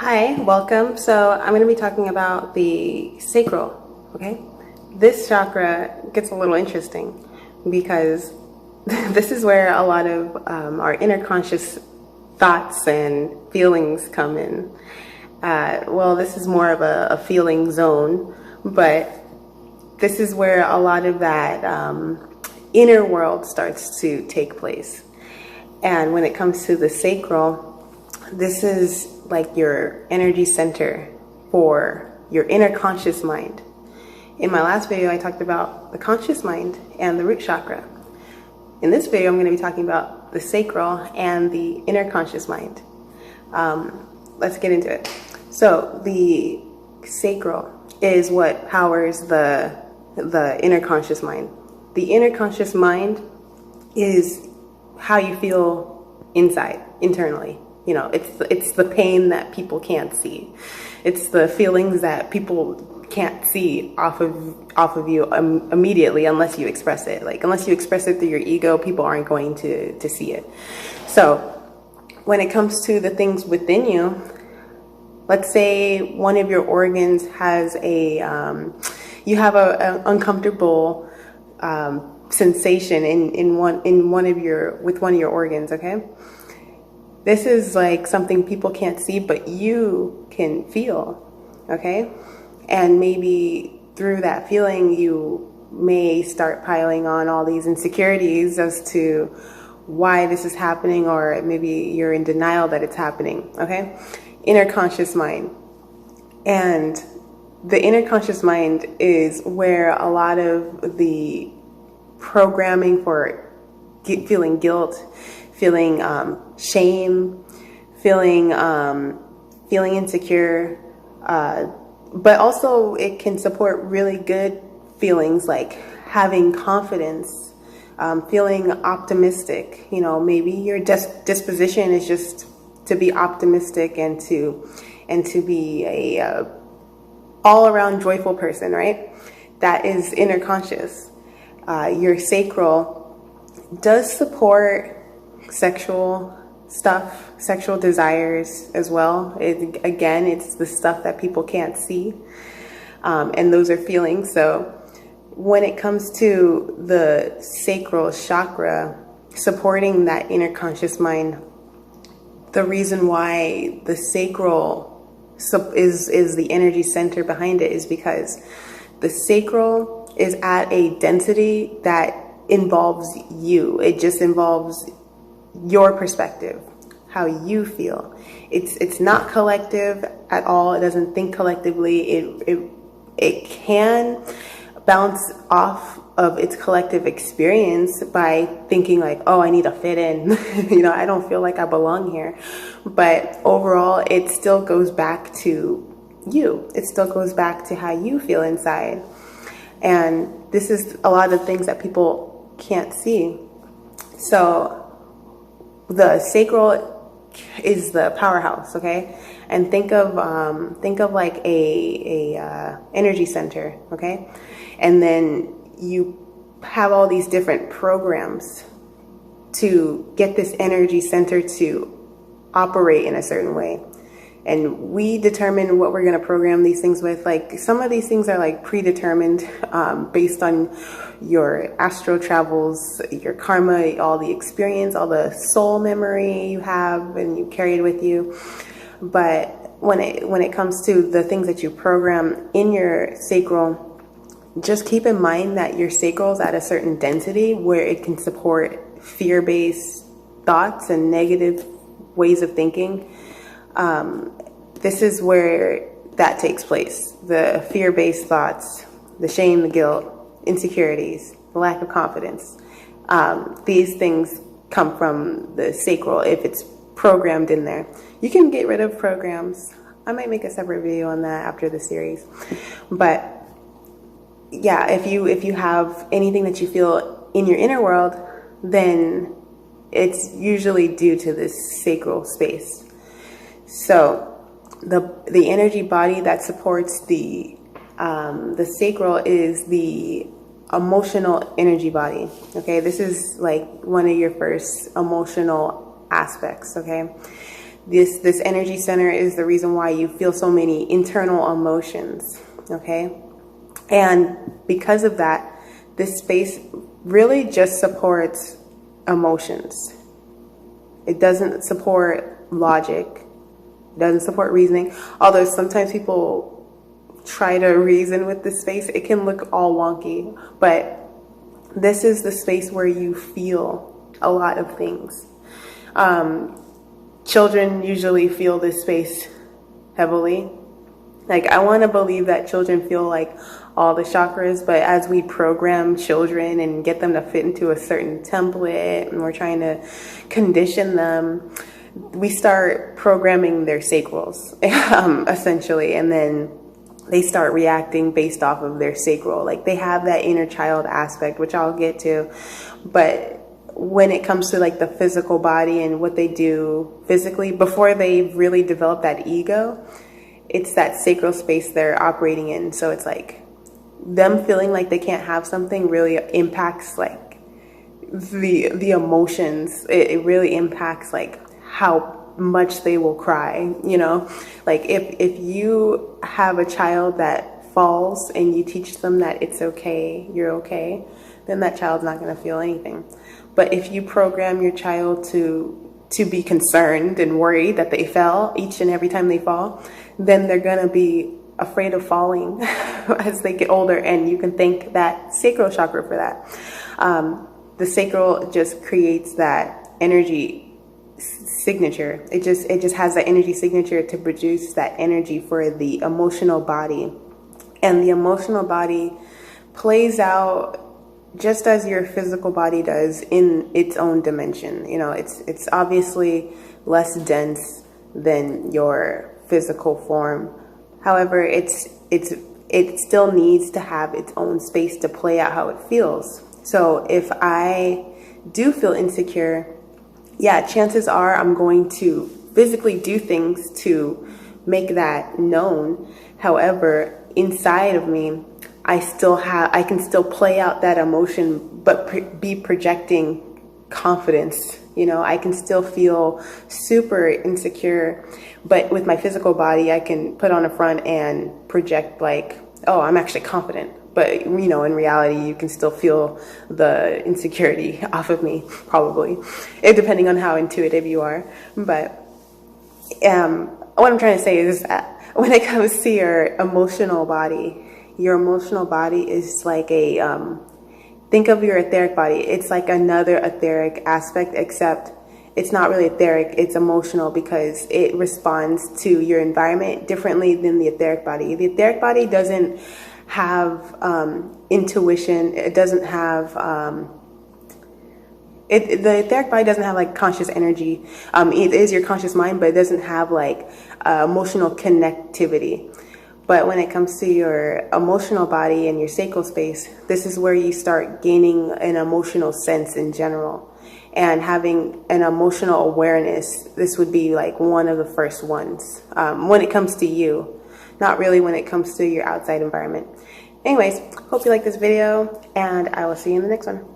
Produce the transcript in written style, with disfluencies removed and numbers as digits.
Hi, welcome. So I'm going to be talking about the sacral, okay? This chakra gets a little interesting because this is where a lot of our inner conscious thoughts and feelings come in. Well, this is more of a feeling zone, but this is where a lot of that inner world starts to take place. And when it comes to the sacral, this is like your energy center for your inner conscious mind. In my last video, I talked about the conscious mind and the root chakra. In this video, I'm going to be talking about the sacral and the inner conscious mind. Let's get into it. So the sacral is what powers the inner conscious mind. The inner conscious mind is how you feel inside, internally. You know, it's the pain that people can't see. It's the feelings that people can't see off of you immediately unless you express it. Like, unless you express it through your ego, people aren't going to see it. So when it comes to the things within you, let's say one of your organs has you have an uncomfortable sensation with one of your organs, okay? This is like something people can't see, but you can feel, okay? And maybe through that feeling, you may start piling on all these insecurities as to why this is happening, or maybe you're in denial that it's happening, okay? Inner conscious mind. And the inner conscious mind is where a lot of the programming for feeling guilt, feeling shame, feeling insecure, but also it can support really good feelings like having confidence, feeling optimistic. You know, maybe your disposition is just to be optimistic and to be a all-around joyful person, right? That is inner conscious. Your sacral does support sexual stuff, sexual desires as well. Again, it's the stuff that people can't see, and those are feelings. So when it comes to the sacral chakra supporting that inner conscious mind, the reason why the sacral is the energy center behind it is because the sacral is at a density that involves you. It just involves your perspective, how you feel. It's not collective at all. It doesn't think collectively. It can bounce off of its collective experience by thinking like, oh, I need to fit in. You know, I don't feel like I belong here. But overall, it still goes back to you. It still goes back to how you feel inside. And this is a lot of things that people can't see. So the sacral is the powerhouse, okay? And think of like a energy center, okay? And then you have all these different programs to get this energy center to operate in a certain way. And we determine what we're going to program these things with. Like, some of these things are like predetermined based on your astral travels, your karma, all the experience, all the soul memory you have and you carried with you. But when it comes to the things that you program in your sacral, just keep in mind that your sacral is at a certain density where it can support fear-based thoughts and negative ways of thinking. This is where that takes place. The fear-based thoughts, the shame, the guilt, insecurities, the lack of confidence. These things come from the sacral if it's programmed in there. You can get rid of programs. I might make a separate video on that after the series. But yeah, if you have anything that you feel in your inner world, then it's usually due to this sacral space. So the energy body that supports the sacral is the emotional energy body. Okay, this is like one of your first emotional aspects. Okay, This energy center is the reason why you feel so many internal emotions, okay? And because of that, this space really just supports emotions. It doesn't support logic. It doesn't support reasoning. Although sometimes people try to reason with this space, it can look all wonky. But this is the space where you feel a lot of things. Children usually feel this space heavily. Like, I want to believe that children feel like all the chakras, but as we program children and get them to fit into a certain template, and we're trying to condition them, we start programming their sacrals, essentially, and then they start reacting based off of their sacral. Like, they have that inner child aspect, which I'll get to, but when it comes to like the physical body and what they do physically, before they've really developed that ego, it's that sacral space they're operating in. So it's like them feeling like they can't have something really impacts like the emotions. It really impacts like how much they will cry, you know? Like if you have a child that falls and you teach them that it's okay, you're okay, then that child's not going to feel anything. But if you program your child to be concerned and worried that they fell each and every time they fall, then they're going to be afraid of falling as they get older. And you can thank that sacral chakra for that. The sacral just creates that energy signature. It just has that energy signature to produce that energy for the emotional body. And the emotional body plays out just as your physical body does in its own dimension. You know, it's obviously less dense than your physical form. However, it still needs to have its own space to play out how it feels. So if I do feel insecure, yeah, chances are I'm going to physically do things to make that known. However, inside of me, I can still play out that emotion, but be projecting confidence. You know, I can still feel super insecure, but with my physical body, I can put on a front and project like, oh, I'm actually confident. But, you know, in reality, you can still feel the insecurity off of me, probably, depending on how intuitive you are. But what I'm trying to say is that when it comes to your emotional body is like think of your etheric body. It's like another etheric aspect, except it's not really etheric, it's emotional, because it responds to your environment differently than the etheric body. The etheric body doesn't have intuition. It doesn't have the etheric body doesn't have like conscious energy. It is your conscious mind, but it doesn't have like emotional connectivity. But when it comes to your emotional body and your sacral space, this is where you start gaining an emotional sense in general. And having an emotional awareness, this would be like one of the first ones when it comes to you, not really when it comes to your outside environment. Anyways, hope you like this video, and I will see you in the next one.